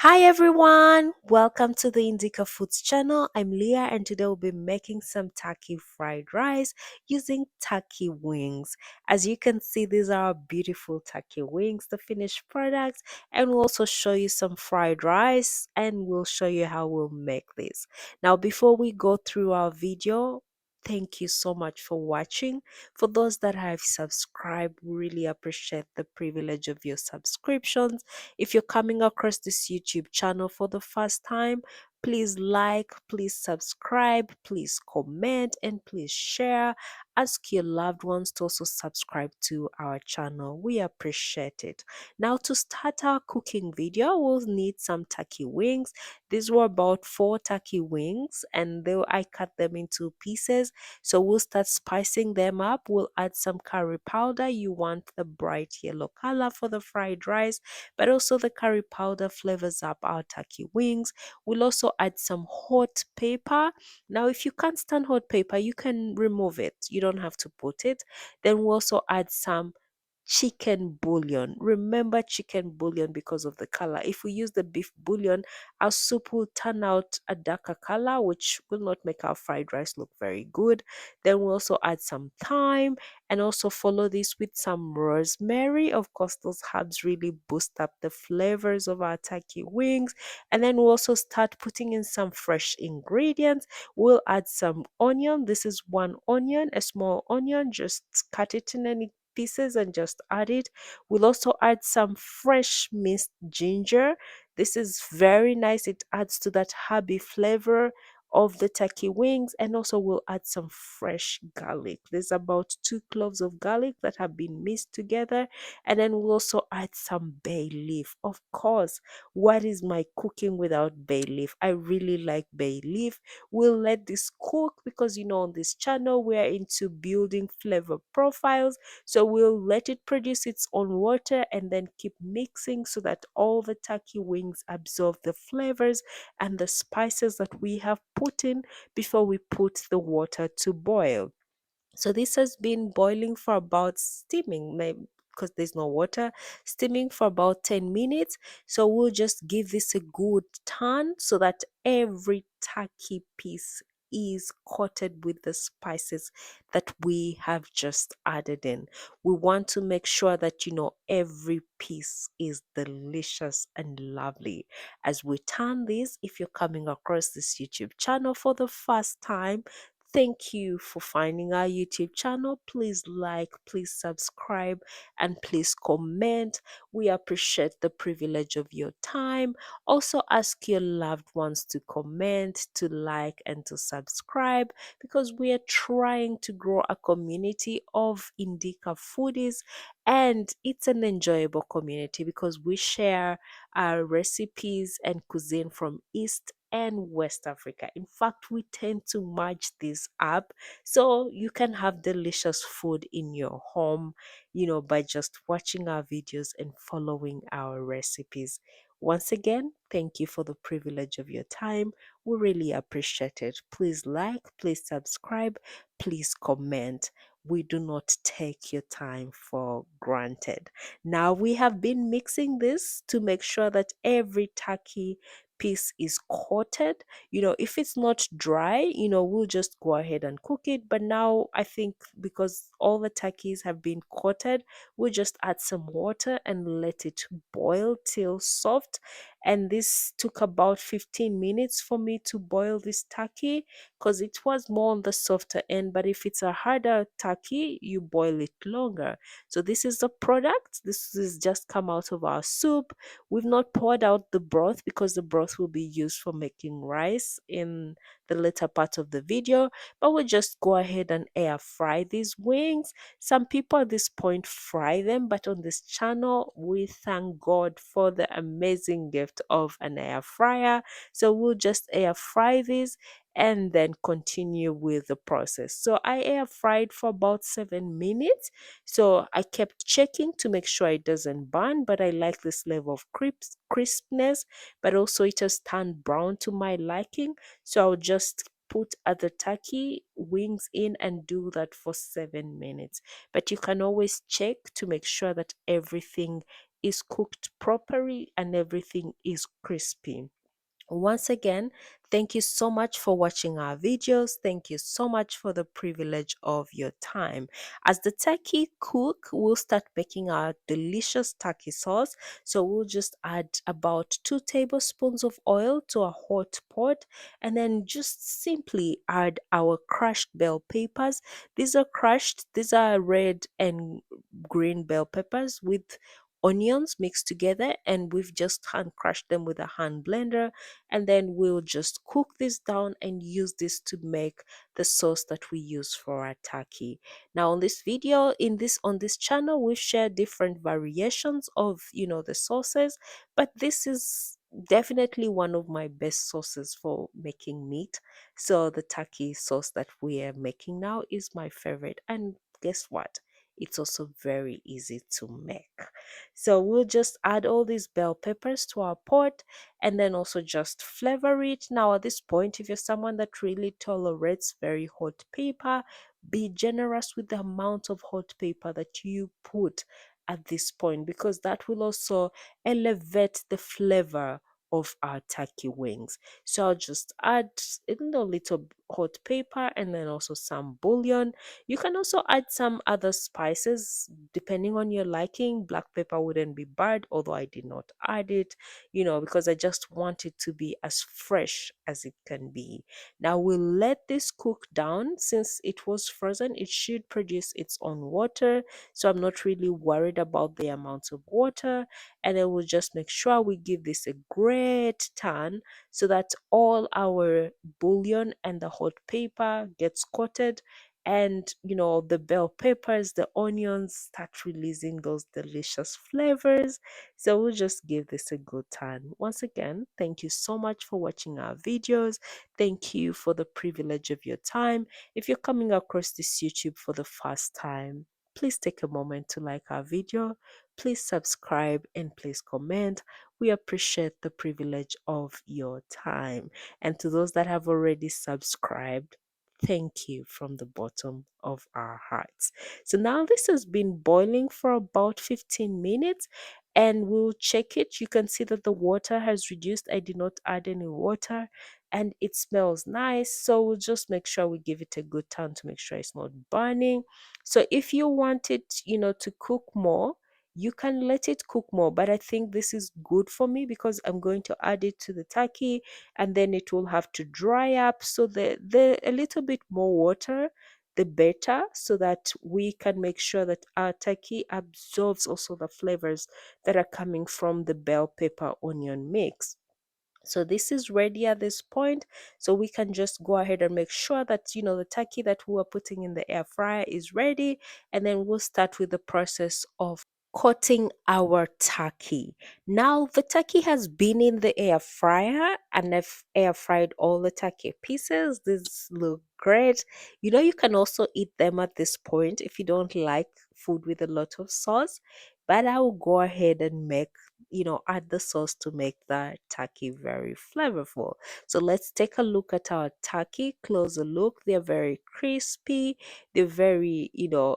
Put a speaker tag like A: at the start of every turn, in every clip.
A: Hi everyone, welcome to the Indica Foods channel. I'm Leah and today we'll be making some turkey fried rice using turkey wings. As you can see, these are our beautiful turkey wings, the finished products, and we'll also show you some fried rice and we'll show you how we'll make this. Now, before we go through our video, thank you so much for watching. For those that have subscribed, we really appreciate the privilege of your subscriptions. If you're coming across this YouTube channel for the first time, please like, please subscribe, please comment, and please share. Ask your loved ones to also subscribe to our channel. We appreciate it. Now, to start our cooking video, we'll need some turkey wings. These were about 4 turkey wings, and I cut them into pieces. So we'll start spicing them up. We'll add some curry powder. You want the bright yellow color for the fried rice, but also the curry powder flavors up our turkey wings. We'll also add some hot pepper. Now, if you can't stand hot pepper, you can remove it. You don't have to put it. Then we'll also add some chicken bouillon. Remember chicken bouillon because of the color. If we use the beef bouillon, our soup will turn out a darker color, which will not make our fried rice look very good. Then we'll also add some thyme and also follow this with some rosemary. Of course, those herbs really boost up the flavors of our turkey wings. And then we'll also start putting in some fresh ingredients. We'll add some onion. This is 1 onion, a small onion. Just cut it in any pieces and just add it. We'll also add some fresh minced ginger. This is very nice. It adds to that herby flavor of the turkey wings, and also we'll add some fresh garlic. There's about 2 cloves of garlic that have been mixed together, and then we'll also add some bay leaf. Of course, what is my cooking without bay leaf? I really like bay leaf. We'll let this cook because on this channel we are into building flavor profiles, so we'll let it produce its own water and then keep mixing so that all the turkey wings absorb the flavors and the spices that we have put in before we put the water to boil. So this has been boiling for about steaming, maybe because there's no water, steaming for about 10 minutes. So we'll just give this a good turn so that every turkey piece is coated with the spices that we have just added in. We want to make sure that every piece is delicious and lovely. As we turn this, if you're coming across this YouTube channel for the first time, thank you for finding our YouTube channel. Please like, please subscribe, and please comment. We appreciate the privilege of your time. Also, ask your loved ones to comment, to like, and to subscribe because we are trying to grow a community of Indica foodies, and it's an enjoyable community because we share our recipes and cuisine from East and West Africa. In fact, we tend to merge this up so you can have delicious food in your home, by just watching our videos and following our recipes. Once again, thank you for the privilege of your time. We really appreciate it. Please like, please subscribe, please comment. We do not take your time for granted. Now we have been mixing this to make sure that every turkey piece is coated. If it's not dry, we'll just go ahead and cook it. But now I think because all the turkeys have been coated, we'll just add some water and let it boil till soft. And this took about 15 minutes for me to boil this turkey because it was more on the softer end. But if it's a harder turkey, you boil it longer. So this is the product. This is just come out of our soup. We've not poured out the broth because the broth will be used for making rice in the later part of the video, but we'll just go ahead and air fry these wings. Some people at this point fry them, but on this channel, we thank God for the amazing gift of an air fryer. So we'll just air fry these and then continue with the process. So I air fried for about 7 minutes. So I kept checking to make sure it doesn't burn, but I like this level of crispness, but also it has turned brown to my liking. So I'll just put other turkey wings in and do that for 7 minutes. But you can always check to make sure that everything is cooked properly and everything is crispy. Once again, thank you so much for watching our videos. Thank you so much for the privilege of your time. As the turkey cook, we'll start making our delicious turkey sauce. So we'll just add about 2 tablespoons of oil to a hot pot and then just simply add our crushed bell peppers. These are crushed, these are red and green bell peppers with onions mixed together, and we've just hand crushed them with a hand blender, and then we'll just cook this down and use this to make the sauce that we use for our turkey. Now on this video, on this channel, we've shared different variations of the sauces, but this is definitely one of my best sauces for making meat. So the turkey sauce that we are making now is my favorite, and guess what, it's also very easy to make. So we'll just add all these bell peppers to our pot and then also just flavor it. Now, at this point, if you're someone that really tolerates very hot pepper, be generous with the amount of hot pepper that you put at this point, because that will also elevate the flavor of our turkey wings. So I'll just add a little hot pepper and then also some bouillon. You can also add some other spices depending on your liking. Black pepper wouldn't be bad, although I did not add it, because I just want it to be as fresh as it can be. Now we'll let this cook down. Since it was frozen, it should produce its own water. So I'm not really worried about the amount of water. And then we'll just make sure we give this a great turn so that all our bouillon and the hot pepper gets coated, and the bell peppers, the onions start releasing those delicious flavors. So we'll just give this a good turn. Once again, thank you so much for watching our videos. Thank you for the privilege of your time. If you're coming across this YouTube for the first time, please take a moment to like our video. Please subscribe and please comment. We appreciate the privilege of your time. And to those that have already subscribed, thank you from the bottom of our hearts. So now this has been boiling for about 15 minutes, and we'll check it. You can see that the water has reduced. I did not add any water and it smells nice. So we'll just make sure we give it a good turn to make sure it's not burning. So if you want it, to cook more, you can let it cook more, but I think this is good for me because I'm going to add it to the turkey and then it will have to dry up. So the a little bit more water, the better, so that we can make sure that our turkey absorbs also the flavors that are coming from the bell pepper onion mix. So this is ready at this point. So we can just go ahead and make sure that the turkey that we are putting in the air fryer is ready, and then we'll start with the process of cutting our turkey. Now the turkey has been in the air fryer and I've air fried all the turkey pieces. These look great. You can also eat them at this point if you don't like food with a lot of sauce. But I will go ahead and add the sauce to make the turkey very flavorful. So let's take a look at our turkey, closer look. They're very crispy, they're very,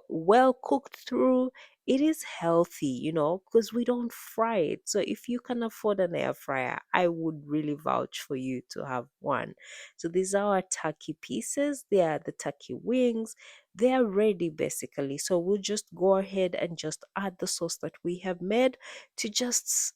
A: well cooked through. It is healthy, because we don't fry it. So if you can afford an air fryer, I would really vouch for you to have one. So these are our turkey pieces, they are the turkey wings. They are ready basically. So we'll just go ahead and just add the sauce that we have made to just,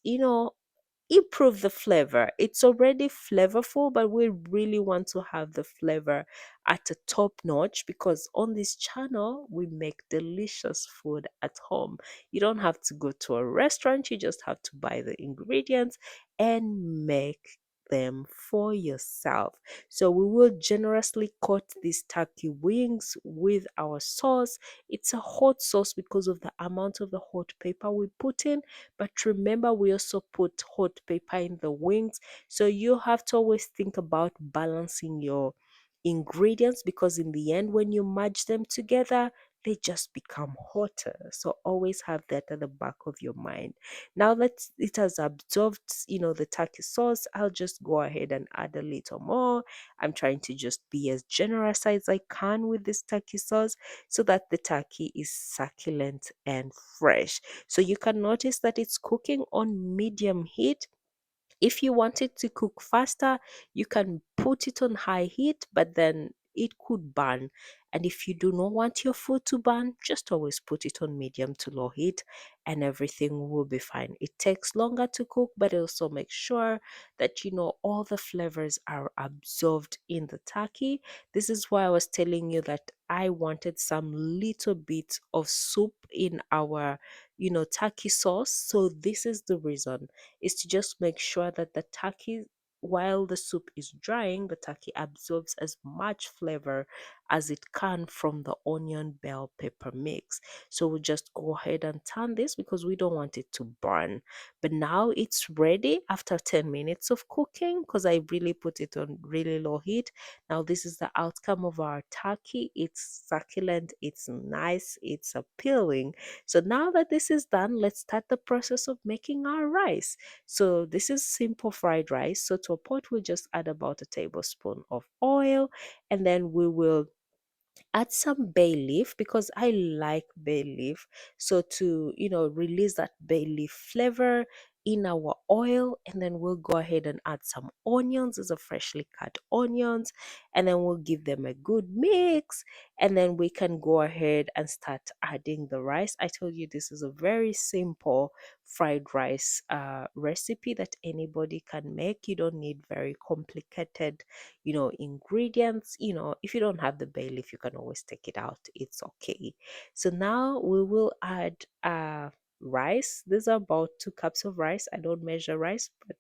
A: improve the flavor. It's already flavorful, but we really want to have the flavor at a top notch because on this channel we make delicious food at home. You don't have to go to a restaurant, you just have to buy the ingredients and make them for yourself. So we will generously coat these turkey wings with our sauce. It's a hot sauce because of the amount of the hot pepper we put in, but remember, we also put hot pepper in the wings. So you have to always think about balancing your ingredients because in the end, when you merge them together, they just become hotter. So always have that at the back of your mind. Now that it has absorbed, the turkey sauce, I'll just go ahead and add a little more. I'm trying to just be as generous as I can with this turkey sauce so that the turkey is succulent and fresh. So you can notice that it's cooking on medium heat. If you want it to cook faster, you can put it on high heat, but then it could burn. And if you do not want your food to burn, just always put it on medium to low heat and everything will be fine. It takes longer to cook, but also make sure that all the flavors are absorbed in the turkey. This is why I was telling you that I wanted some little bit of soup in our turkey sauce. So this is the reason, is to just make sure that the turkey, while the soup is drying, the turkey absorbs as much flavor as it can from the onion bell pepper mix. So we'll just go ahead and turn this because we don't want it to burn. But now it's ready after 10 minutes of cooking because I really put it on really low heat. Now this is the outcome of our turkey. It's succulent, it's nice, it's appealing. So now that this is done, let's start the process of making our rice. So this is simple fried rice. So to a pot, we'll just add about a tablespoon of oil, and then we will add some bay leaf because I like bay leaf. So to, release that bay leaf flavor in our oil, and then we'll go ahead and add some onions. These are freshly cut onions, and then we'll give them a good mix, and then we can go ahead and start adding the rice. I told you this is a very simple fried rice recipe that anybody can make. You don't need very complicated ingredients. If you don't have the bay leaf, you can always take it out, it's okay. So now we will add rice. These are about 2 cups of rice. I don't measure rice, but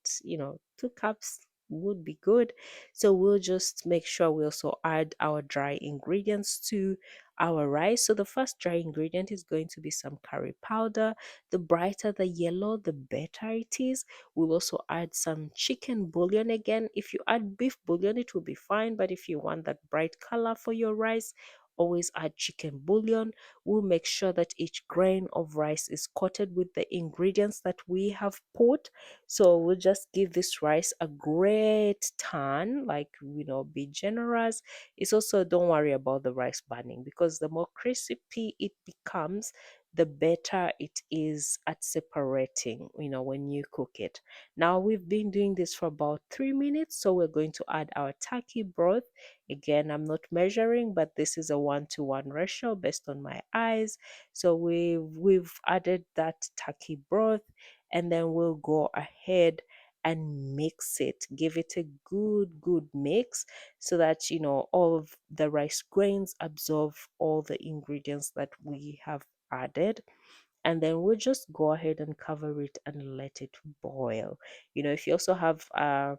A: 2 cups would be good. So we'll just make sure we also add our dry ingredients to our rice. So the first dry ingredient is going to be some curry powder. The brighter the yellow, the better it is. We'll also add some chicken bouillon again. If you add beef bouillon, it will be fine, but if you want that bright color for your rice, always add chicken bouillon. We'll make sure that each grain of rice is coated with the ingredients that we have put. So we'll just give this rice a great turn, like, be generous. It's also, don't worry about the rice burning, because the more crispy it becomes, the better it is at separating, when you cook it. Now we've been doing this for about 3 minutes, so we're going to add our turkey broth. Again, I'm not measuring, but this is a 1-to-1 ratio based on my eyes. So we've added that turkey broth, and then we'll go ahead and mix it. Give it a good mix so that all of the rice grains absorb all the ingredients that we have added, and then we'll just go ahead and cover it and let it boil. If you also have a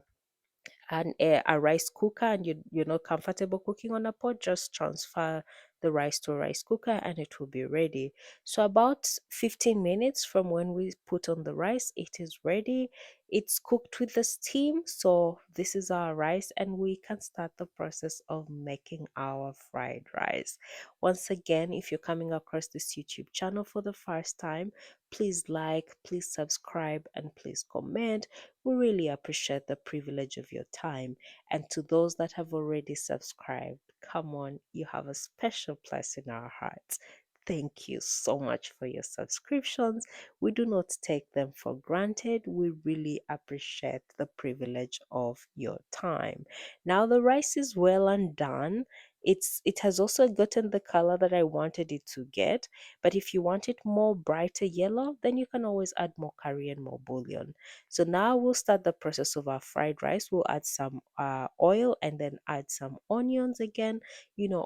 A: rice cooker and you're not comfortable cooking on a pot, just transfer the rice to a rice cooker and it will be ready. So about 15 minutes from when we put on the rice, it is ready. It's cooked with the steam. So this is our rice, and we can start the process of making our fried rice. Once again, if you're coming across this YouTube channel for the first time, please like, please subscribe, and please comment. We really appreciate the privilege of your time. And to those that have already subscribed, come on, you have a special place in our hearts. Thank you so much for your subscriptions. We do not take them for granted. We really appreciate the privilege of your time. Now the rice is well and done. It has also gotten the color that I wanted it to get. But if you want it more brighter yellow, then you can always add more curry and more bouillon. So now we'll start the process of our fried rice. We'll add some oil and then add some onions again.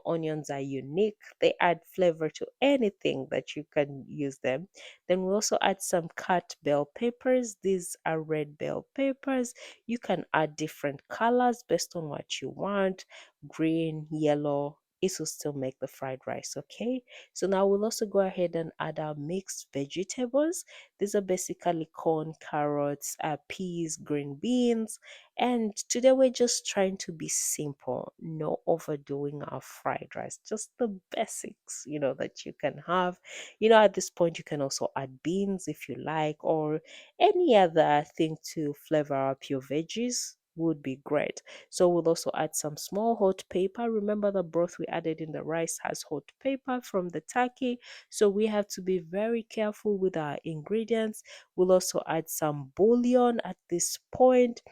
A: Onions are unique. They add flavor to anything that you can use them. Then we also add some cut bell peppers. These are red bell peppers. You can add different colors based on what you want: green, yellow, it will still make the fried rice. Okay, so now we'll also go ahead and add our mixed vegetables. These are basically corn, carrots, peas, green beans, and today we're just trying to be simple, no overdoing our fried rice, just the basics, that you can have. At this point, you can also add beans if you like, or any other thing to flavor up your veggies would be great. So we'll also add some small hot pepper. Remember the broth we added in the rice has hot pepper from the turkey. So we have to be very careful with our ingredients. We'll also add some bouillon at this point,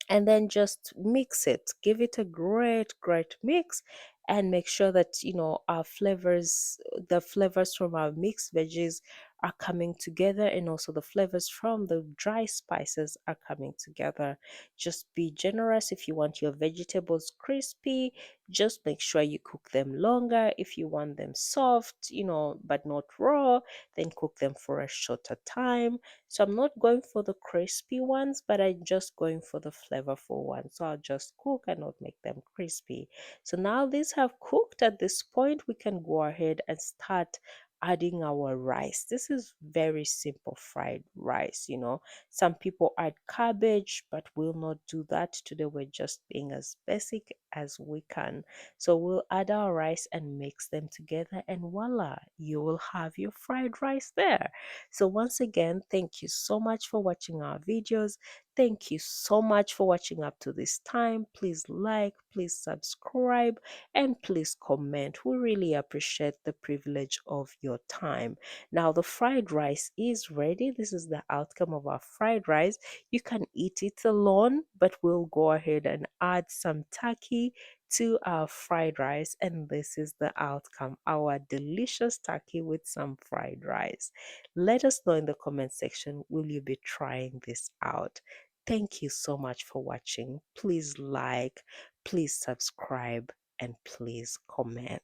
A: and then just mix it, give it a great mix, and make sure that our flavors, the flavors from our mixed veggies are coming together, and also the flavors from the dry spices are coming together. Just be generous. If you want your vegetables crispy, just make sure you cook them longer. If you want them soft, but not raw, then cook them for a shorter time. So I'm not going for the crispy ones, but I'm just going for the flavorful ones. So I'll just cook and not make them crispy. So now these have cooked. At this point, we can go ahead and start adding our rice. This is very simple fried rice. Some people add cabbage, but we'll not do that. Today we're just being as basic as we can. So we'll add our rice and mix them together, and voila, you will have your fried rice there. So once again, thank you so much for watching our videos. Thank you so much for watching up to this time. Please like, please subscribe, and please comment. We really appreciate the privilege of your time. Now the fried rice is ready. This is the outcome of our fried rice. You can eat it alone, but we'll go ahead and add some turkey to our fried rice, and this is the outcome, our delicious turkey with some fried rice. Let us know in the comment section, will you be trying this out? Thank you so much for watching. Please like, please subscribe, and please comment.